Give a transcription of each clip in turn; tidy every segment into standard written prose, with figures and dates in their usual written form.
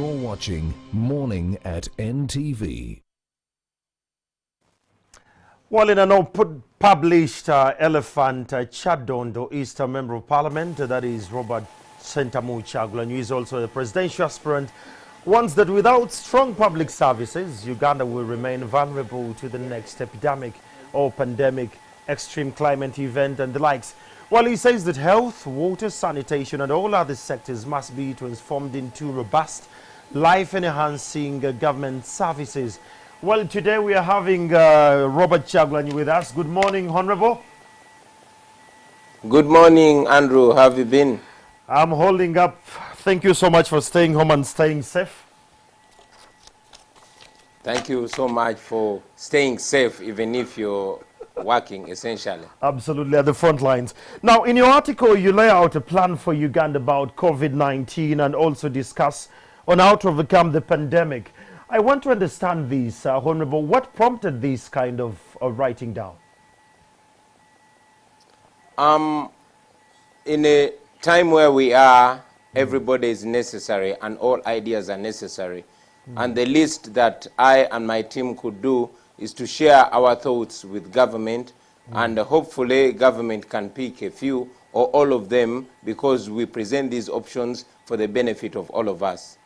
You're watching Morning at NTV. Well, in an published Elephant Chadondo Eastern Member of Parliament, that is Robert Sentamu Kyagulanyi, who is also the presidential aspirant, warns that without strong public services, Uganda will remain vulnerable to the next epidemic or pandemic, extreme climate event and the likes. Well, he says that health, water, sanitation and all other sectors must be transformed into robust, life-enhancing government services. Well, today we are having Robert Kyagulanyi with us. Good morning, Honorable. Good morning, Andrew. How have you been? I'm holding up. Thank you so much for staying home and staying safe. Thank you so much for staying safe, even if you're working, essentially. Absolutely, at the front lines. Now, in your article, you lay out a plan for Uganda about COVID-19 and also discuss on how to overcome the pandemic. I want to understand this, Honorable. What prompted this kind of writing down? In a time where we are, everybody is necessary and all ideas are necessary. And the least that I and my team could do is to share our thoughts with government, and hopefully government can pick a few or all of them, because we present these options for the benefit of all of us.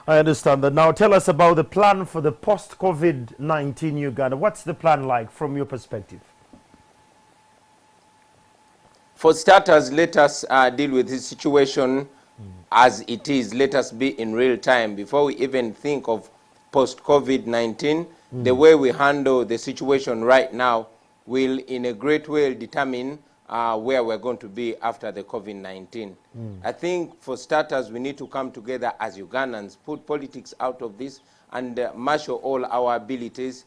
I understand that. Now tell us about the plan for the post-COVID-19 Uganda. What's the plan like from your perspective? For starters, let us deal with this situation as it is. Let us be in real time before we even think of post-COVID-19. The way we handle the situation right now will in a great way determine where we're going to be after the COVID-19. I think for starters, we need to come together as Ugandans, put politics out of this, and marshal all our abilities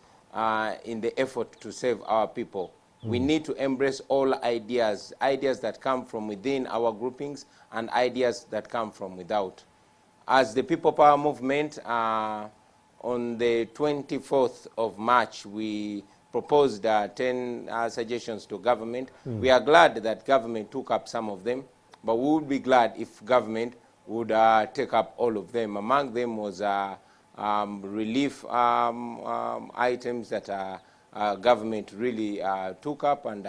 in the effort to save our people. We need to embrace all ideas that come from within our groupings and ideas that come from without. As the People Power Movement, on the 24th of March, we proposed 10 suggestions to government. We are glad that government took up some of them, but we would be glad if government would take up all of them. Among them was relief items that government really took up and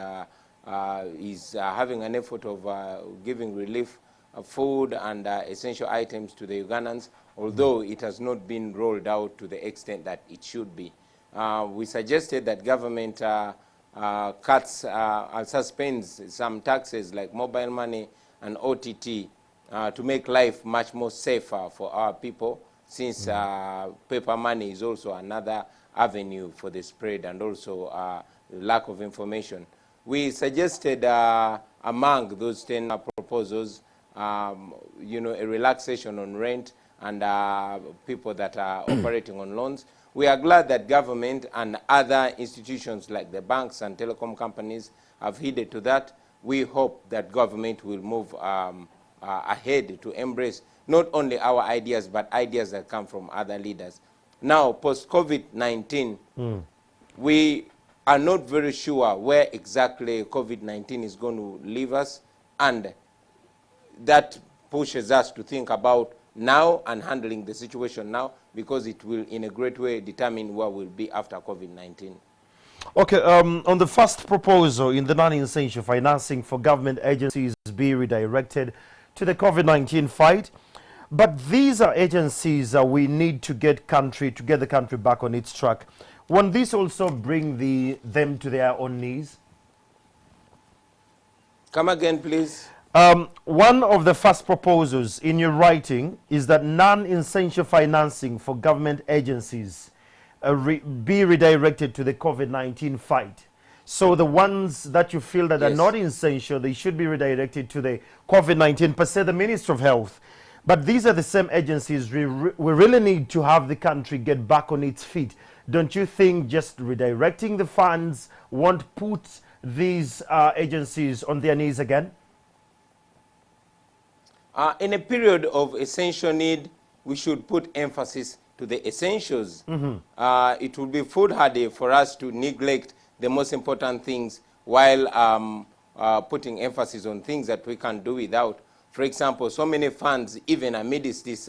is having an effort of giving relief, food and essential items to the Ugandans, although it has not been rolled out to the extent that it should be. We suggested that government cuts and suspends some taxes like mobile money and OTT to make life much more safer for our people, since paper money is also another avenue for the spread and also lack of information. We suggested among those 10 proposals, a relaxation on rent and people that are operating on loans. We are glad that government and other institutions like the banks and telecom companies have heeded to that. We hope that government will move ahead to embrace not only our ideas, but ideas that come from other leaders. Now, post-COVID-19, we are not very sure where exactly COVID-19 is going to leave us, and that pushes us to think about now and handling the situation now, because it will in a great way determine where we'll be after COVID-19. Okay, on the first proposal in the non-essential financing for government agencies be redirected to the COVID-19 fight, but these are agencies we need to get the country back on its track. Won't this also bring them to their own knees? Come again, please. One of the first proposals in your writing is that non-essential financing for government agencies be redirected to the COVID-19 fight. So the ones that you feel that are not essential, they should be redirected to the COVID-19, per se the Minister of Health. But these are the same agencies we really need to have the country get back on its feet. Don't you think just redirecting the funds won't put these agencies on their knees again? In a period of essential need, we should put emphasis to the essentials. It would be foolhardy for us to neglect the most important things while putting emphasis on things that we can do without. For example, so many funds, even amidst this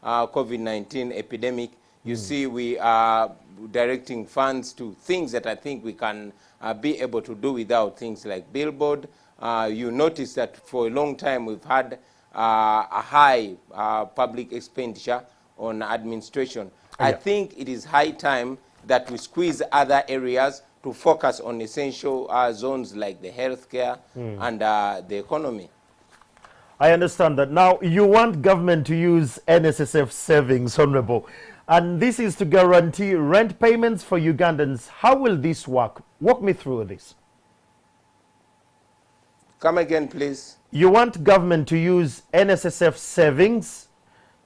COVID-19 epidemic. You see, we are directing funds to things that I think we can be able to do without, things like billboard. You notice that for a long time we've had a high public expenditure on administration. I think it is high time that we squeeze other areas to focus on essential zones like the healthcare and the economy. I understand that. Now, you want government to use NSSF savings, Honorable, and this is to guarantee rent payments for Ugandans. How will this work? Walk me through this. Come again, please. You want government to use NSSF savings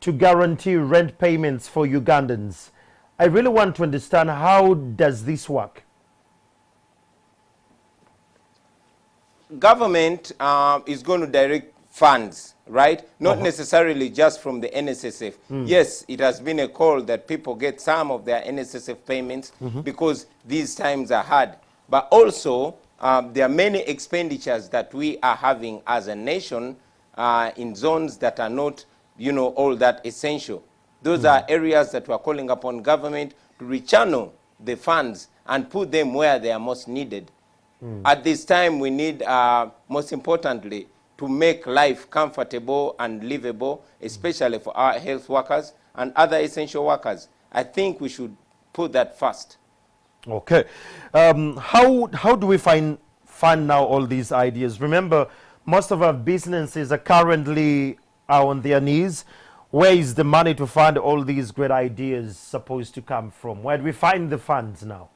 to guarantee rent payments for Ugandans. I really want to understand, how does this work? Government is going to direct funds, right? Not necessarily just from the NSSF. Yes, it has been a call that people get some of their NSSF payments because these times are hard. But also, there are many expenditures that we are having as a nation in zones that are not, you know, all that essential. Those are areas that we are calling upon government to rechannel the funds and put them where they are most needed. At this time, we need, most importantly, to make life comfortable and livable, especially for our health workers and other essential workers. I think we should put that first. Okay. How do we fund now all these ideas? Remember, most of our businesses are currently on their knees. Where is the money to fund all these great ideas supposed to come from? Where do we find the funds now?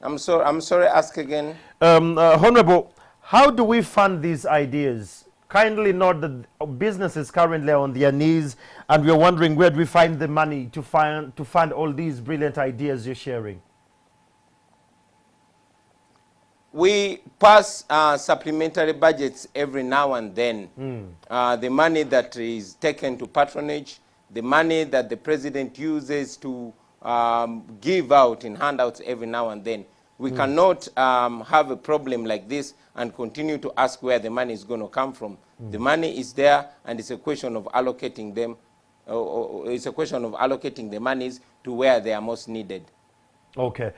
I'm sorry, ask again. Honorable, how do we fund these ideas? Kindly note that businesses currently are on their knees, and we're wondering, where do we find the money to fund all these brilliant ideas you're sharing? We pass supplementary budgets every now and then. The money that is taken to patronage, the money that the president uses to give out in handouts every now and then. We cannot have a problem like this and continue to ask where the money is going to come from. The money is there, and it's a question of allocating them. It's a question of allocating the monies to where they are most needed. Okay.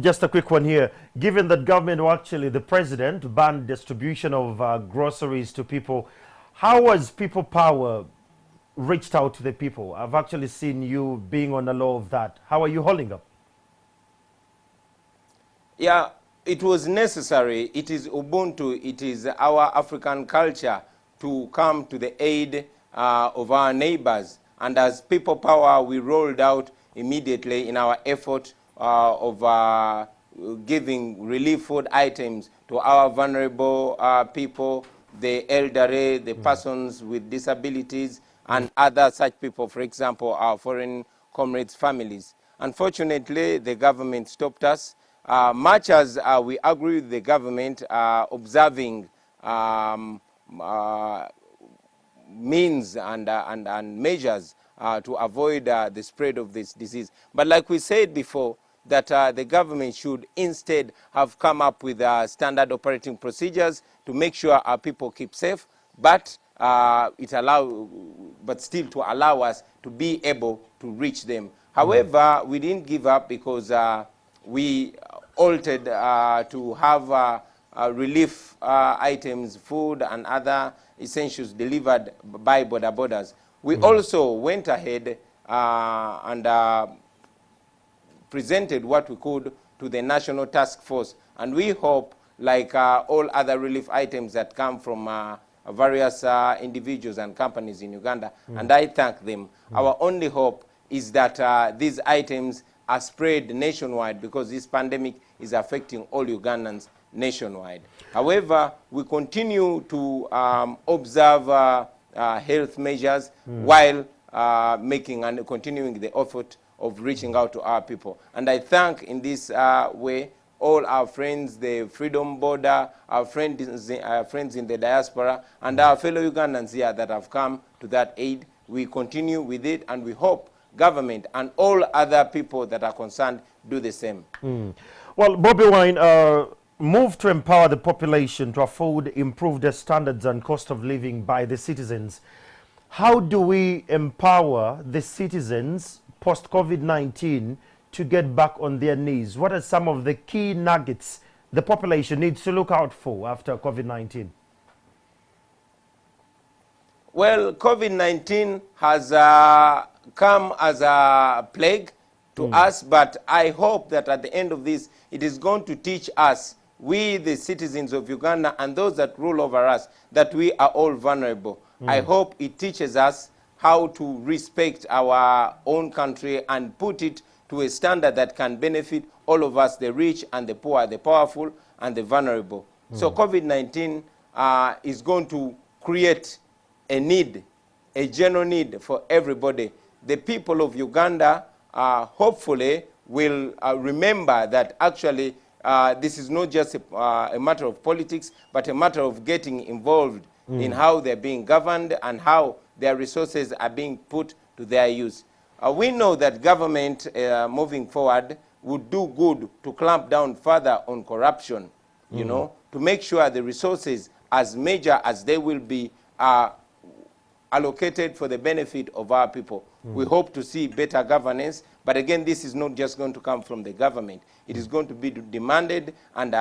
Just a quick one here. Given that government, or actually the president, banned distribution of groceries to people, how has people power reached out to the people? I've actually seen you being on the law of that. How are you holding up? Yeah, it was necessary. It is Ubuntu. It is our African culture to come to the aid of our neighbors. And as people power, we rolled out immediately in our effort of giving relief food items to our vulnerable people, the elderly, the persons with disabilities, and other such people, for example, our foreign comrades' families. Unfortunately, the government stopped us. Much as we agree with the government observing means and measures to avoid the spread of this disease. But like we said before, that the government should instead have come up with standard operating procedures to make sure our people keep safe, but still to allow us to be able to reach them. However, we didn't give up because we altered to have relief items, food and other essentials delivered by border borders. We also went ahead and presented what we could to the National Task Force. And we hope, like all other relief items that come from various individuals and companies in Uganda, and I thank them, our only hope is that these items are spread nationwide, because this pandemic is affecting all Ugandans nationwide. However, we continue to observe health measures while making and continuing the effort of reaching out to our people. And I thank in this way all our friends, the Freedom Border, our friends in the diaspora, and our fellow Ugandans here that have come to that aid. We continue with it, and we hope government and all other people that are concerned do the same. Well, Bobi Wine, move to empower the population to afford improved standards and cost of living by the citizens. How do we empower the citizens post-COVID-19 to get back on their knees? What are some of the key nuggets the population needs to look out for after COVID-19? Well, COVID-19 has come as a plague to us, but I hope that at the end of this, it is going to teach us, we the citizens of Uganda and those that rule over us, that we are all vulnerable. I hope it teaches us how to respect our own country and put it to a standard that can benefit all of us, the rich and the poor, the powerful and the vulnerable. So COVID-19 is going to create a need, a general need for everybody. The people of Uganda hopefully will remember that actually this is not just a matter of politics, but a matter of getting involved in how they're being governed and how their resources are being put to their use. We know that government moving forward would do good to clamp down further on corruption, you know, to make sure the resources, as major as they will be, are allocated for the benefit of our people. We hope to see better governance, but again, this is not just going to come from the government. It is going to be demanded and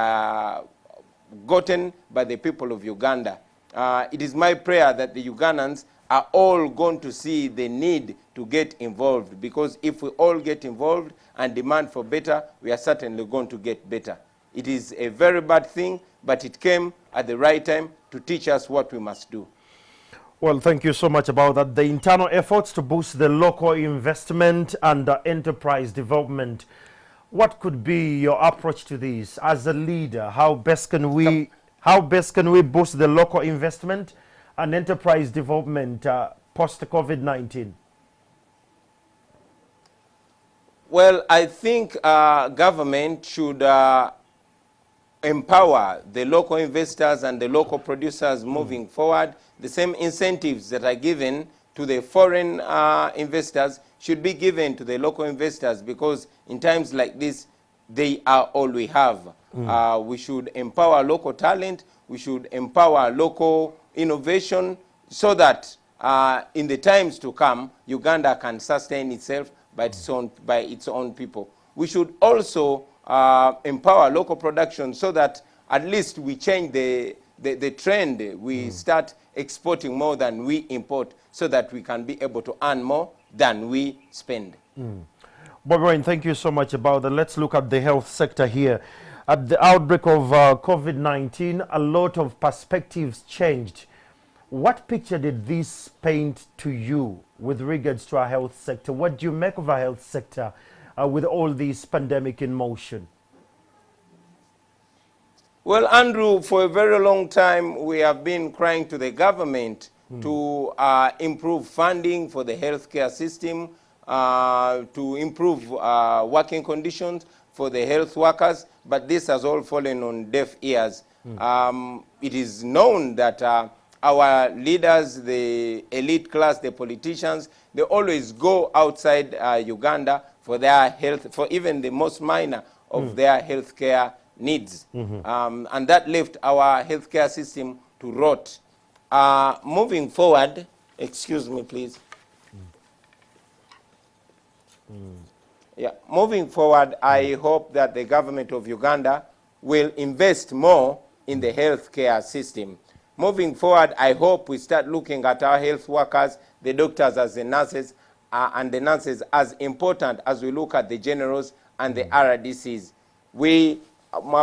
gotten by the people of Uganda. It is my prayer that the Ugandans are all going to see the need to get involved, because if we all get involved and demand for better, we are certainly going to get better. It is a very bad thing, but it came at the right time to teach us what we must do. Well, thank you so much about that. The internal efforts to boost the local investment and enterprise development. What could be your approach to this as a leader? How best can we boost the local investment and enterprise development post COVID-19? Well, I think government should empower the local investors and the local producers moving forward. The same incentives that are given to the foreign investors should be given to the local investors, because in times like this, they are all we have. We should empower local talent. We should empower local innovation, so that in the times to come, Uganda can sustain itself by its own people. We should also empower local production, so that at least we change the trend. We start exporting more than we import, so that we can be able to earn more than we spend. Bobi Wine, thank you so much about that. Let's look at the health sector here. At the outbreak of COVID-19, a lot of perspectives changed. What picture did this paint to you with regards to our health sector? What do you make of our health sector with all this pandemic in motion? Well, Andrew, for a very long time, we have been crying to the government to improve funding for the healthcare system, to improve working conditions for the health workers, but this has all fallen on deaf ears. It is known that our leaders, the elite class, the politicians, they always go outside Uganda for their health, for even the most minor of their healthcare needs. And that left our healthcare system to rot. Moving forward, excuse me, please. Yeah, moving forward, I hope that the government of Uganda will invest more in the healthcare system. Moving forward, I hope we start looking at our health workers, the doctors as the nurses, and the nurses as important as we look at the generals and the RDCs. We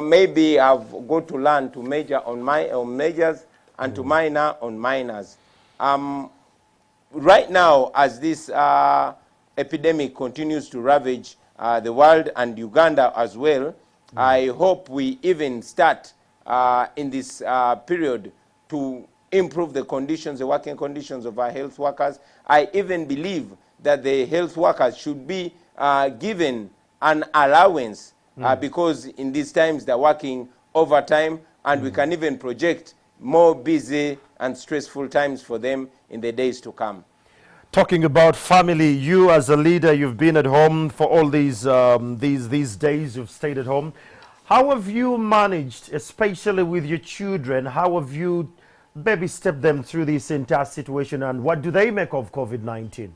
maybe have got to learn to major on majors and to minor on minors. Right now, as this epidemic continues to ravage the world and Uganda as well, I hope we even start in this period to improve the conditions, the working conditions of our health workers. I even believe that the health workers should be given an allowance because in these times they're working overtime, and we can even project more busy and stressful times for them in the days to come. Talking about family, you as a leader, you've been at home for all these days, you've stayed at home. How have you managed, especially with your children, how have you baby step them through this entire situation, and what do they make of COVID-19?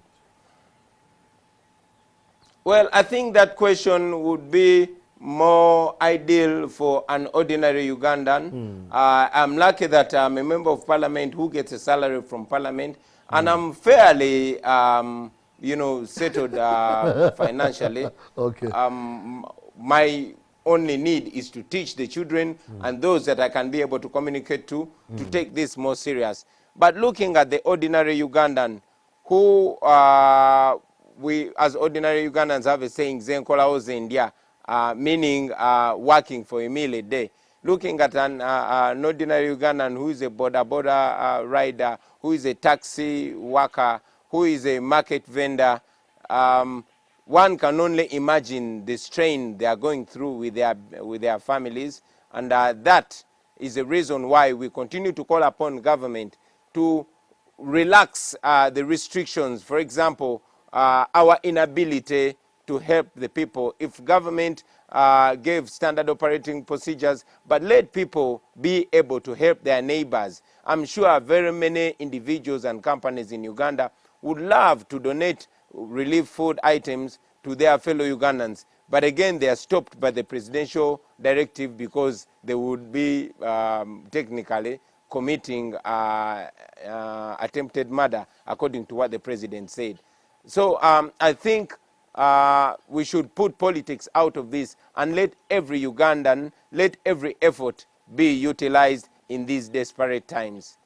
Well, I think that question would be more ideal for an ordinary Ugandan. I'm lucky that I'm a member of parliament who gets a salary from parliament, and I'm fairly, you know, settled financially. Okay. My only need is to teach the children and those that I can be able to communicate to take this more serious. But looking at the ordinary Ugandan, who we as ordinary Ugandans have a saying, Zenkola Oze India, meaning working for a meal a day. Looking at an ordinary Ugandan who is a border rider, who is a taxi worker, who is a market vendor, one can only imagine the strain they are going through with their families, and that is the reason why we continue to call upon government to relax the restrictions. For example, our inability to help the people. If government gave standard operating procedures, but let people be able to help their neighbors, I'm sure very many individuals and companies in Uganda would love to donate relief food items to their fellow Ugandans. But again, they are stopped by the presidential directive because they would be technically committing attempted murder, according to what the president said. So I think we should put politics out of this and let every Ugandan, let every effort be utilized in these desperate times.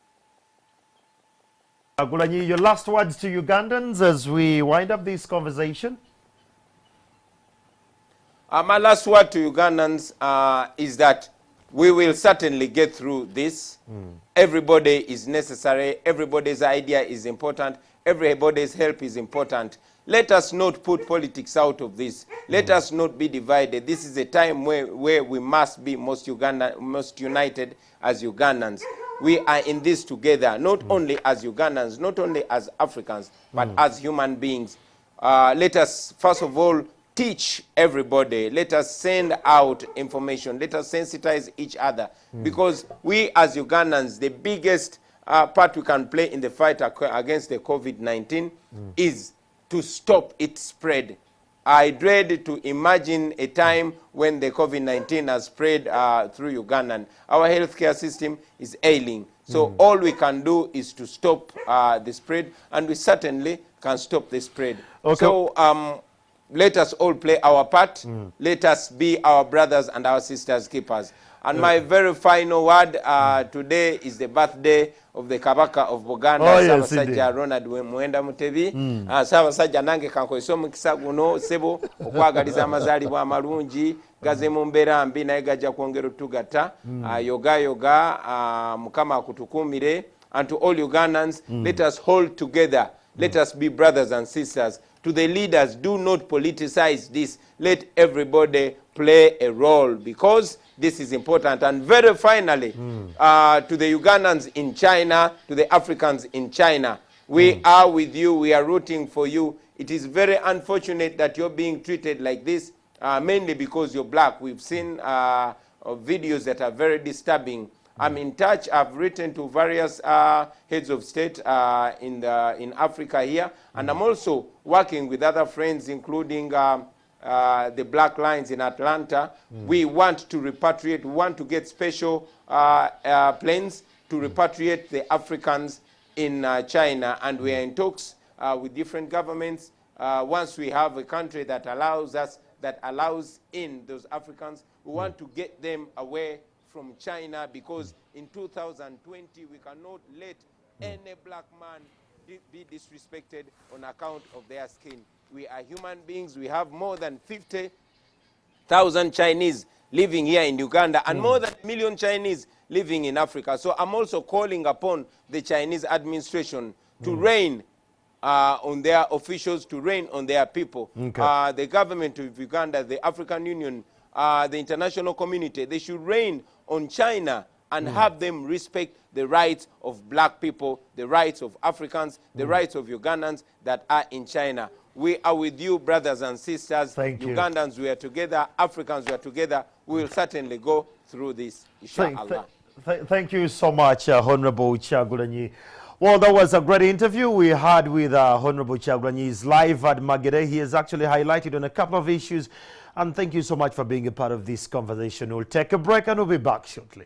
Gulanyi, your last words to Ugandans as we wind up this conversation? My last word to Ugandans is that we will certainly get through this. Everybody is necessary. Everybody's idea is important. Everybody's help is important. Let us not put politics out of this. Let us not be divided. This is a time where we must be most united as Ugandans. We are in this together, not only as Ugandans, not only as Africans, but as human beings. Let us, first of all, teach everybody. Let us send out information. Let us sensitize each other. Because we as Ugandans, the biggest part we can play in the fight against the COVID-19 is to stop its spread. I dread to imagine a time when the COVID-19 has spread through Uganda. Our healthcare system is ailing. So all we can do is to stop the spread, and we certainly can stop the spread. Okay. So let us all play our part. Let us be our brothers and our sisters keepers. And my very final word, today is the birthday of the Kabaka of Buganda, Ssaabasajja Ronald Muwenda Mutebi. Ssaabasajja nange kankozesa omukisa guno sebo okwagaliza amazaalibwa amalungi gaze mu mbeera mbi naye gajja kwongera otugatta. Yoga yoga, Mukama akutukuumire. And to all Ugandans, let us hold together. Let us be brothers and sisters. To the leaders, do not politicize this. Let everybody play a role, because this is important. And very finally, to the Ugandans in China, to the Africans in China, we are with you. We are rooting for you. It is very unfortunate that you're being treated like this, mainly because you're black. We've seen videos that are very disturbing. I'm in touch. I've written to various heads of state in Africa here, and I'm also working with other friends, including the Black Lines in Atlanta. We want to repatriate. We want to get special planes to repatriate the Africans in China, and we are in talks with different governments. Once we have a country that allows us, that allows in those Africans, we want to get them away from China, because in 2020 we cannot let any black man be disrespected on account of their skin. We are human beings. We have more than 50,000 Chinese living here in Uganda, and more than 1 million Chinese living in Africa. So I'm also calling upon the Chinese administration to rein on their officials, to rein on their people. The government of Uganda, the African Union, the international community, they should rein on China and have them respect the rights of black people, the rights of Africans, the rights of Ugandans that are in China. We are with you, brothers and sisters. Ugandans, we are together. Africans, we are together. We will certainly go through this, inshallah. Thank you so much, Honorable Kyagulanyi. Well, that was a great interview we had with Honorable Kyagulanyi. He's live at Magere. He has actually highlighted on a couple of issues. And thank you so much for being a part of this conversation. We'll take a break and we'll be back shortly.